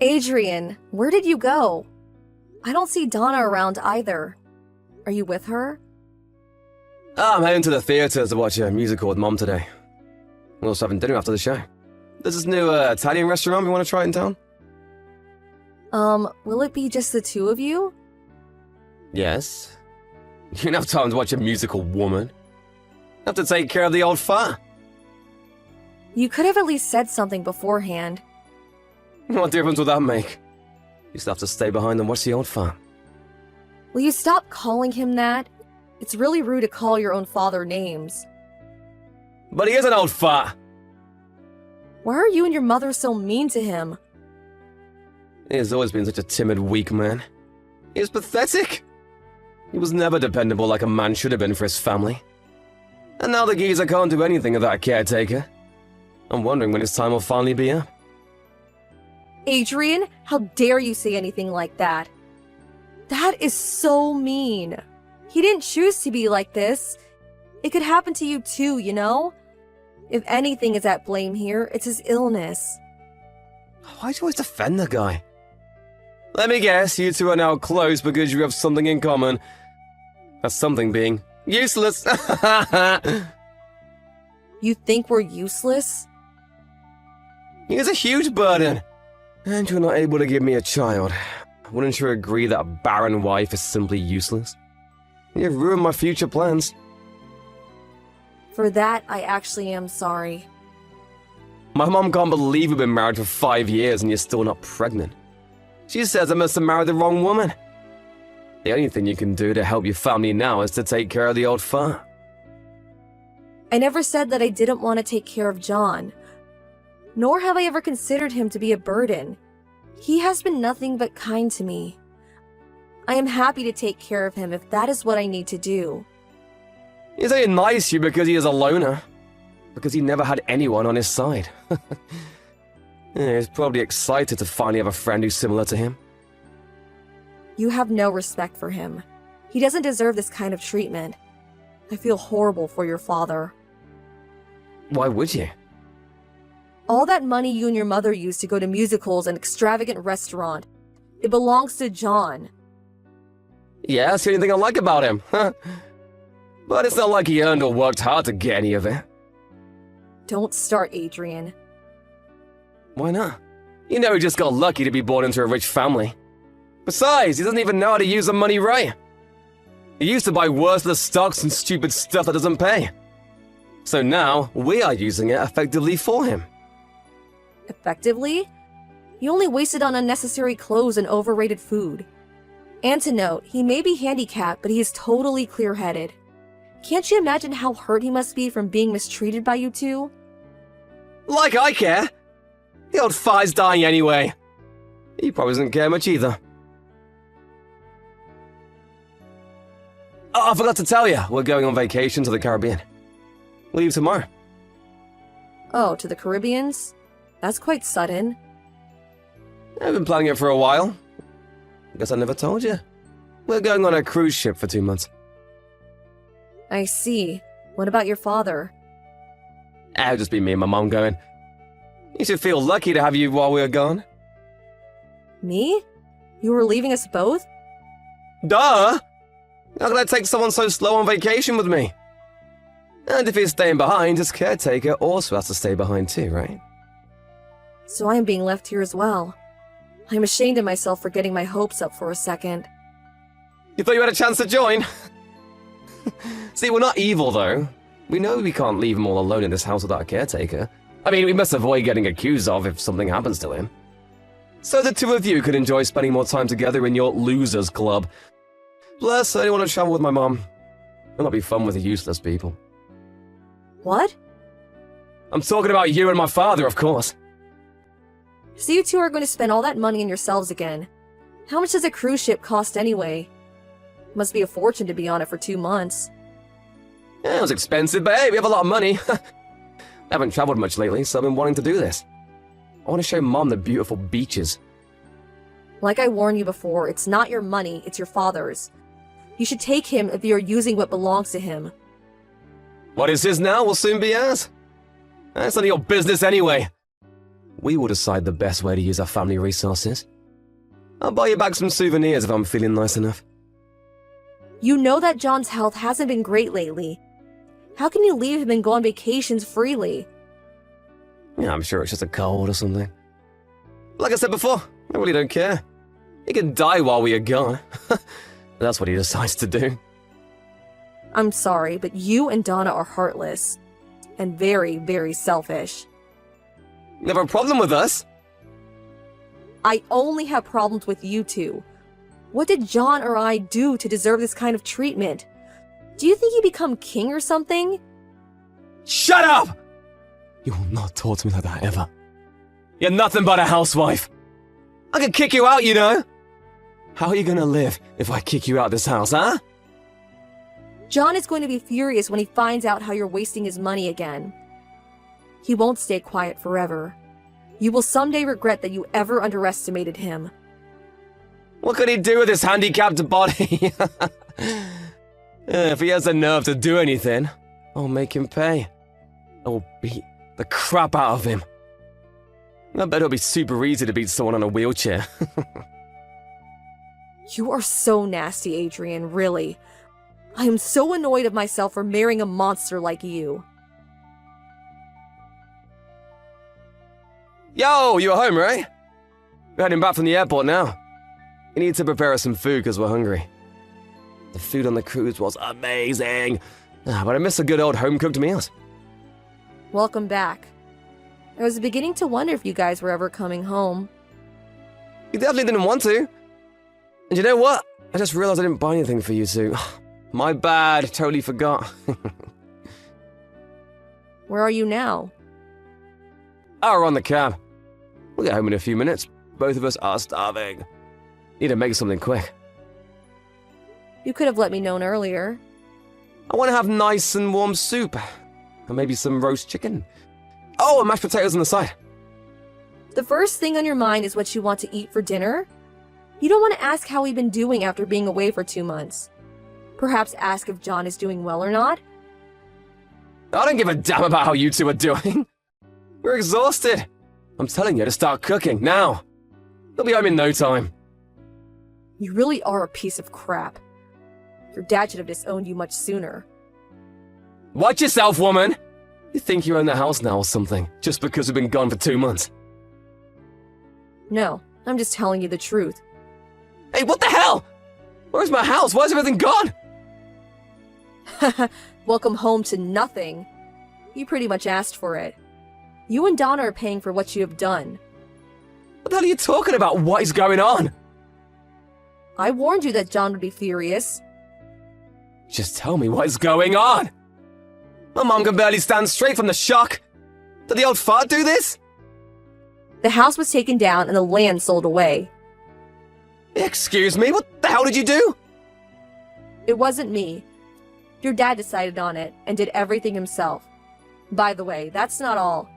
Adrian, where did you go? I don't see Donna around either. Are you with her? I'm heading to the theatre to watch a musical with Mom today. We're also having dinner after the show. There's this new Italian restaurant we want to try in town. Will it be just the two of you? Yes. You don't have time to watch a musical, woman. Have to take care of the old fart. You could have at least said something beforehand. What difference would that make? You still have to stay behind and watch the old fart. Will you stop calling him that? It's really rude to call your own father names. But he is an old fart. Why are you and your mother so mean to him? He has always been such a timid, weak man. He is pathetic. He was never dependable like a man should have been for his family. And now the geezer can't do anything without a caretaker. I'm wondering when his time will finally be up. Adrian, how dare you say anything like that? That is so mean. He didn't choose to be like this. It could happen to you too, you know? If anything is at blame here, it's his illness. Why do you always defend the guy? Let me guess, you two are now close because you have something in common. That's something being useless. You think we're useless? He is a huge burden. And you're not able to give me a child. Wouldn't you agree that a barren wife is simply useless? You've ruined my future plans. For that, I actually am sorry. My mom can't believe we've been married for 5 years and you're still not pregnant. She says I must have married the wrong woman. The only thing you can do to help your family now is to take care of the old fart. I never said that I didn't want to take care of John. Nor have I ever considered him to be a burden. He has been nothing but kind to me. I am happy to take care of him if that is what I need to do. He's only nice to you because he is a loner. Because he never had anyone on his side. Yeah, he's probably excited to finally have a friend who's similar to him. You have no respect for him. He doesn't deserve this kind of treatment. I feel horrible for your father. Why would you? All that money you and your mother used to go to musicals and extravagant restaurant, it belongs to John. Yeah, that's the only thing I like about him. But it's not like he earned or worked hard to get any of it. Don't start, Adrian. Why not? You know he just got lucky to be born into a rich family. Besides, he doesn't even know how to use the money right. He used to buy worthless stocks and stupid stuff that doesn't pay. So now, we are using it effectively for him. Effectively? You only wasted on unnecessary clothes and overrated food. And to note, he may be handicapped, but he is totally clear-headed. Can't you imagine how hurt he must be from being mistreated by you two? Like I care! The old fart's dying anyway. He probably doesn't care much either. Oh, I forgot to tell you, we're going on vacation to the Caribbean. We leave tomorrow. Oh, to the Caribbeans? That's quite sudden. I've been planning it for a while. Guess I never told you. We're going on a cruise ship for 2 months. I see. What about your father? It'll just be me and my mom going. You should feel lucky to have you while we're gone. Me? You were leaving us both? Duh! How could I take someone so slow on vacation with me? And if he's staying behind, his caretaker also has to stay behind too, right? So I am being left here as well. I'm ashamed of myself for getting my hopes up for a second. You thought you had a chance to join? See, we're not evil, though. We know we can't leave him all alone in this house without a caretaker. I mean, we must avoid getting accused of if something happens to him. So the two of you could enjoy spending more time together in your losers club. Plus, I don't want to travel with my mom. It'll not be fun with the useless people. What? I'm talking about you and my father, of course. So you two are going to spend all that money on yourselves again. How much does a cruise ship cost anyway? Must be a fortune to be on it for 2 months. Yeah, it was expensive, but hey, we have a lot of money. I haven't traveled much lately, so I've been wanting to do this. I want to show Mom the beautiful beaches. Like I warned you before, it's not your money, it's your father's. You should take him if you're using what belongs to him. What is his now will soon be ours. That's none of your business anyway. We will decide the best way to use our family resources. I'll buy you back some souvenirs if I'm feeling nice enough. You know that John's health hasn't been great lately. How can you leave him and go on vacations freely? Yeah, I'm sure it's just a cold or something. Like I said before, I really don't care. He can die while we are gone. That's what he decides to do. I'm sorry, but you and Donna are heartless. And very, very selfish. Never a problem with us. I only have problems with you two. What did John or I do to deserve this kind of treatment? Do you think he become king or something? Shut up! You will not talk to me like that ever. You're nothing but a housewife. I could kick you out, you know. How are you gonna live if I kick you out of this house, huh? John is going to be furious when he finds out how you're wasting his money again. He won't stay quiet forever. You will someday regret that you ever underestimated him. What could he do with his handicapped body? If he has the nerve to do anything, I'll make him pay. I will beat the crap out of him. I bet it'll be super easy to beat someone on a wheelchair. You are so nasty, Adrian, really. I am so annoyed of myself for marrying a monster like you. Yo, you're home, right? We're heading back from the airport now. You need to prepare us some food because we're hungry. The food on the cruise was amazing, but I miss a good old home-cooked meals. Welcome back. I was beginning to wonder if you guys were ever coming home. You definitely didn't want to. And you know what? I just realized I didn't buy anything for you two. My bad, totally forgot. Where are you now? Oh, we're on the cab. We'll get home in a few minutes. Both of us are starving. Need to make something quick. You could have let me know earlier. I want to have nice and warm soup. And maybe some roast chicken. Oh, and mashed potatoes on the side. The first thing on your mind is what you want to eat for dinner? You don't want to ask how we've been doing after being away for 2 months. Perhaps ask if John is doing well or not? I don't give a damn about how you two are doing. We're exhausted. I'm telling you to start cooking, now. They'll be home in no time. You really are a piece of crap. Your dad should have disowned you much sooner. Watch yourself, woman! You think you own the house now or something, just because we've been gone for 2 months. No, I'm just telling you the truth. Hey, what the hell? Where's my house? Where's everything gone? Welcome home to nothing. You pretty much asked for it. You and Donna are paying for what you have done. What the hell are you talking about? What is going on? I warned you that John would be furious. Just tell me what is going on. My mom can barely stand straight from the shock. Did the old fart do this? The house was taken down and the land sold away. Excuse me, what the hell did you do? It wasn't me. Your dad decided on it and did everything himself. By the way, that's not all.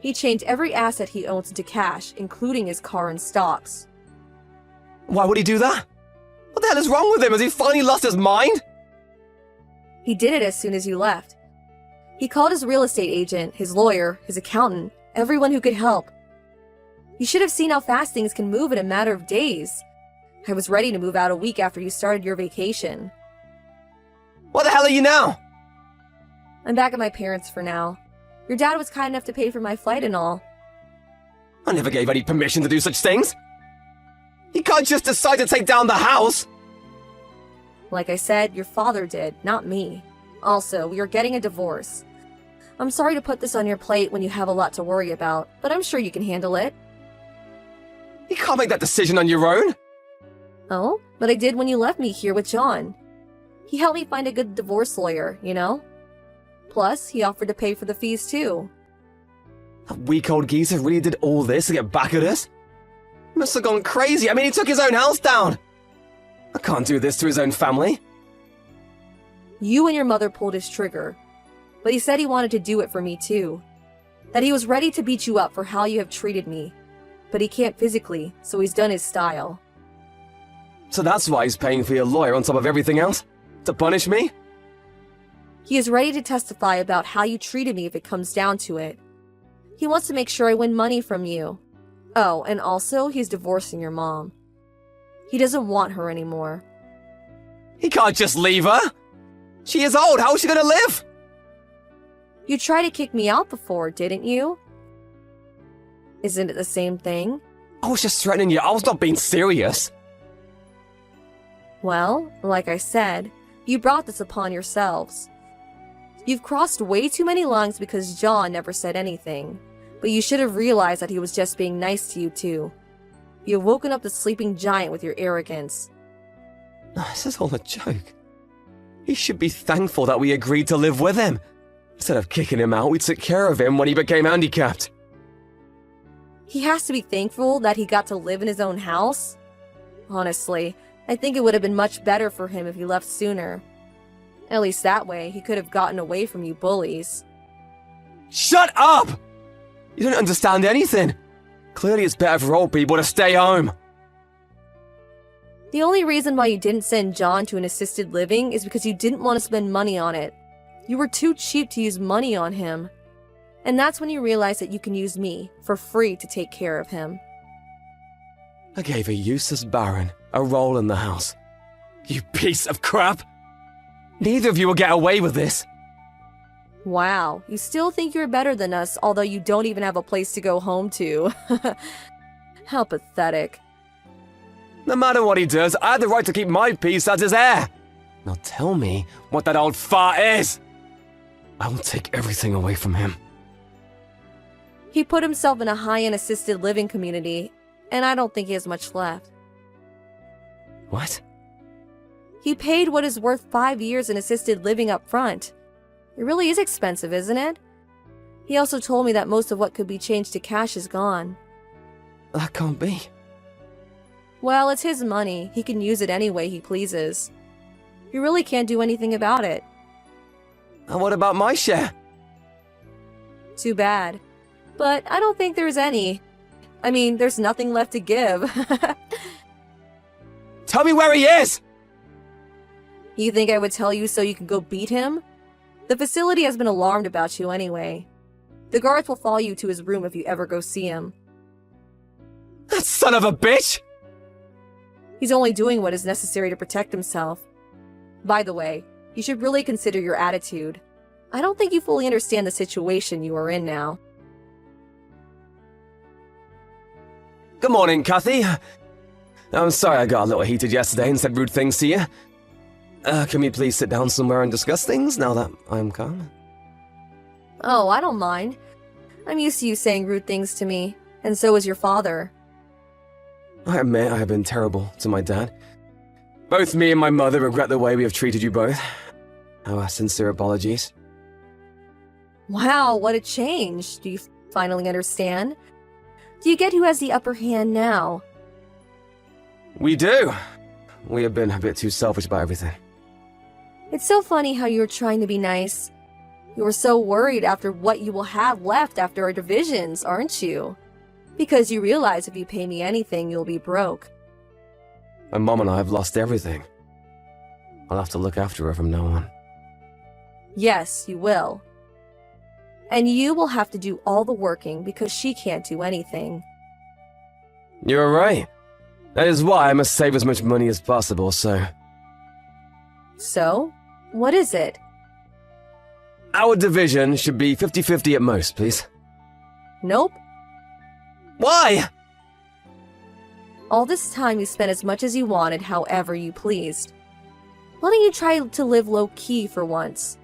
He changed every asset he owns into cash, including his car and stocks. Why would he do that? What the hell is wrong with him? Has he finally lost his mind? He did it as soon as you left. He called his real estate agent, his lawyer, his accountant, everyone who could help. You should have seen how fast things can move in a matter of days. I was ready to move out a week after you started your vacation. What the hell are you now? I'm back at my parents' for now. Your dad was kind enough to pay for my flight and all. I never gave any permission to do such things. He can't just decide to take down the house. Like I said, your father did, not me. Also, we are getting a divorce. I'm sorry to put this on your plate when you have a lot to worry about, but I'm sure you can handle it. You can't make that decision on your own. Oh, but I did when you left me here with John. He helped me find a good divorce lawyer, you know? Plus, he offered to pay for the fees too. That weak-old geezer really did all this to get back at us? He must have gone crazy. I mean, he took his own house down. I can't do this to his own family. You and your mother pulled his trigger, but he said he wanted to do it for me too. That he was ready to beat you up for how you have treated me. But he can't physically, so he's done his style. So that's why he's paying for your lawyer on top of everything else? To punish me? He is ready to testify about how you treated me if it comes down to it. He wants to make sure I win money from you. Oh, and also, he's divorcing your mom. He doesn't want her anymore. He can't just leave her! She is old, how is she gonna live? You tried to kick me out before, didn't you? Isn't it the same thing? I was just threatening you, I was not being serious. Well, like I said, you brought this upon yourselves. You've crossed way too many lines because John never said anything, but you should have realized that he was just being nice to you too. You have woken up the sleeping giant with your arrogance. This is all a joke. He should be thankful that we agreed to live with him. Instead of kicking him out, we took care of him when he became handicapped. He has to be thankful that he got to live in his own house? Honestly, I think it would have been much better for him if he left sooner. At least that way, he could have gotten away from you bullies. Shut up! You don't understand anything. Clearly it's better for old people to stay home. The only reason why you didn't send John to an assisted living is because you didn't want to spend money on it. You were too cheap to use money on him. And that's when you realized that you can use me for free to take care of him. I gave a useless baron a role in the house. You piece of crap! Neither of you will get away with this. Wow, you still think you're better than us, although you don't even have a place to go home to. How pathetic. No matter what he does, I have the right to keep my peace as his heir. Now tell me what that old fart is. I will take everything away from him. He put himself in a high-end assisted living community, and I don't think he has much left. What? He paid what is worth 5 years in assisted living up front. It really is expensive, isn't it? He also told me that most of what could be changed to cash is gone. That can't be. Well, it's his money. He can use it any way he pleases. You really can't do anything about it. And what about my share? Too bad. But I don't think there's any. I mean, there's nothing left to give. Tell me where he is! You think I would tell you so you can go beat him? The facility has been alarmed about you anyway. The guards will follow you to his room if you ever go see him. That son of a bitch! He's only doing what is necessary to protect himself. By the way, you should really consider your attitude. I don't think you fully understand the situation you are in now. Good morning, Kathy. I'm sorry I got a little heated yesterday and said rude things to you. Can we please sit down somewhere and discuss things now that I'm calm? Oh, I don't mind. I'm used to you saying rude things to me, and so is your father. I admit I have been terrible to my dad. Both me and my mother regret the way we have treated you both. Our sincere apologies. Wow, what a change. Do you finally understand? Do you get who has the upper hand now? We do. We have been a bit too selfish about everything. It's so funny how you're trying to be nice. You are so worried after what you will have left after our divisions, aren't you? Because you realize if you pay me anything, you'll be broke. My mom and I have lost everything. I'll have to look after her from now on. Yes, you will. And you will have to do all the working because she can't do anything. You're right. That is why I must save as much money as possible, so... So? What is it? Our division should be 50-50 at most, please. Nope. Why? All this time you spent as much as you wanted however you pleased. Why don't you try to live low-key for once?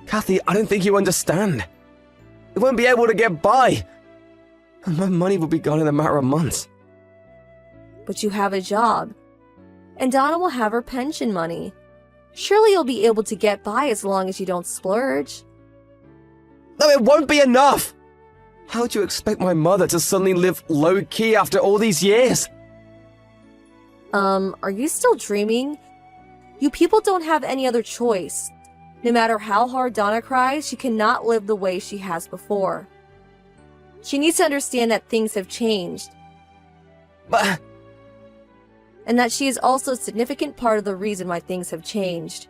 Kathy, I don't think you understand. We won't be able to get by. And my money will be gone in a matter of months. But you have a job. And Donna will have her pension money. Surely you'll be able to get by as long as you don't splurge. No, it won't be enough! How do you expect my mother to suddenly live low-key after all these years? Are you still dreaming? You people don't have any other choice. No matter how hard Donna cries, she cannot live the way she has before. She needs to understand that things have changed. But... And that she is also a significant part of the reason why things have changed.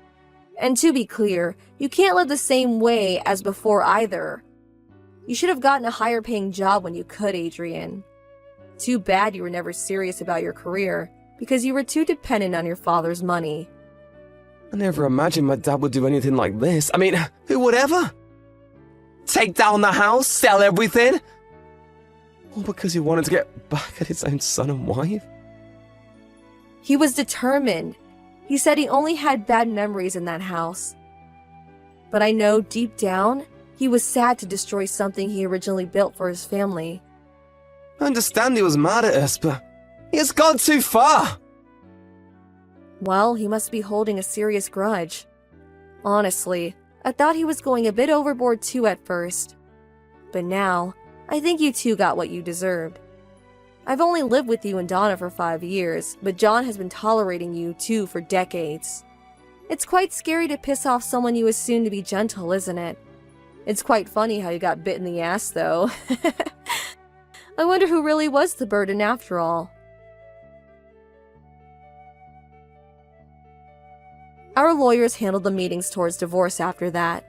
And to be clear, you can't live the same way as before either. You should have gotten a higher paying job when you could, Adrian. Too bad you were never serious about your career, because you were too dependent on your father's money. I never imagined my dad would do anything like this. I mean, who would ever? Take down the house, sell everything? All because he wanted to get back at his own son and wife? He was determined. He said he only had bad memories in that house. But I know deep down, he was sad to destroy something he originally built for his family. I understand he was mad at us, but he has gone too far. Well, he must be holding a serious grudge. Honestly, I thought he was going a bit overboard too at first. But now, I think you two got what you deserved. I've only lived with you and Donna for 5 years, but John has been tolerating you two for decades. It's quite scary to piss off someone you assume to be gentle, isn't it? It's quite funny how you got bit in the ass, though. I wonder who really was the burden after all. Our lawyers handled the meetings towards divorce after that.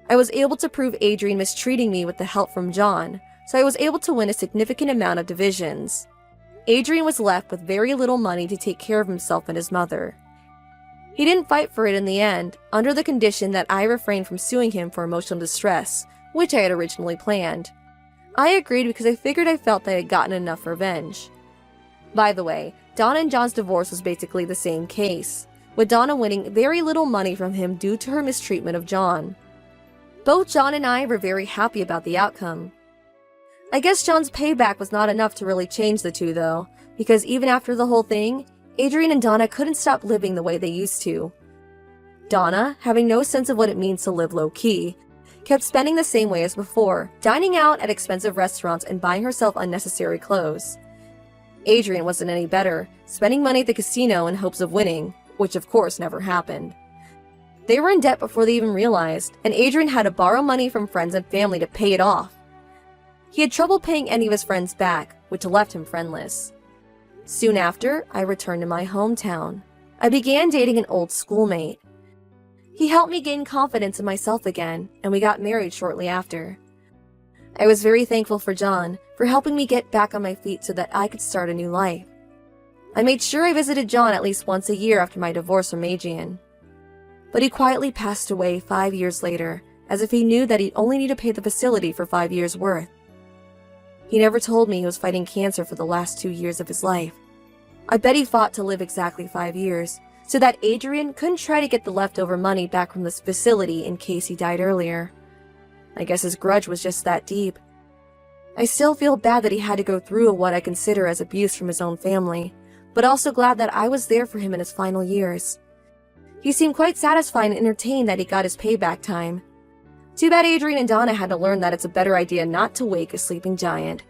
I was able to prove Adrian mistreating me with the help from John, so I was able to win a significant amount of divisions. Adrian was left with very little money to take care of himself and his mother. He didn't fight for it in the end, under the condition that I refrained from suing him for emotional distress, which I had originally planned. I agreed because I figured I felt that I had gotten enough revenge. By the way, Donna and John's divorce was basically the same case, with Donna winning very little money from him due to her mistreatment of John. Both John and I were very happy about the outcome. I guess John's payback was not enough to really change the two though, because even after the whole thing, Adrian and Donna couldn't stop living the way they used to. Donna, having no sense of what it means to live low-key, kept spending the same way as before, dining out at expensive restaurants and buying herself unnecessary clothes. Adrian wasn't any better, spending money at the casino in hopes of winning, which of course never happened. They were in debt before they even realized, and Adrian had to borrow money from friends and family to pay it off. He had trouble paying any of his friends back, which left him friendless. Soon after, I returned to my hometown. I began dating an old schoolmate. He helped me gain confidence in myself again, and we got married shortly after. I was very thankful for John for helping me get back on my feet so that I could start a new life. I made sure I visited John at least once a year after my divorce from Adrian. But he quietly passed away 5 years later, as if he knew that he'd only need to pay the facility for 5 years' worth. He never told me he was fighting cancer for the last 2 years of his life. I bet he fought to live exactly 5 years, so that Adrian couldn't try to get the leftover money back from this facility in case he died earlier. I guess his grudge was just that deep. I still feel bad that he had to go through what I consider as abuse from his own family, but also glad that I was there for him in his final years. He seemed quite satisfied and entertained that he got his payback time. Too bad Adrian and Donna had to learn that it's a better idea not to wake a sleeping giant.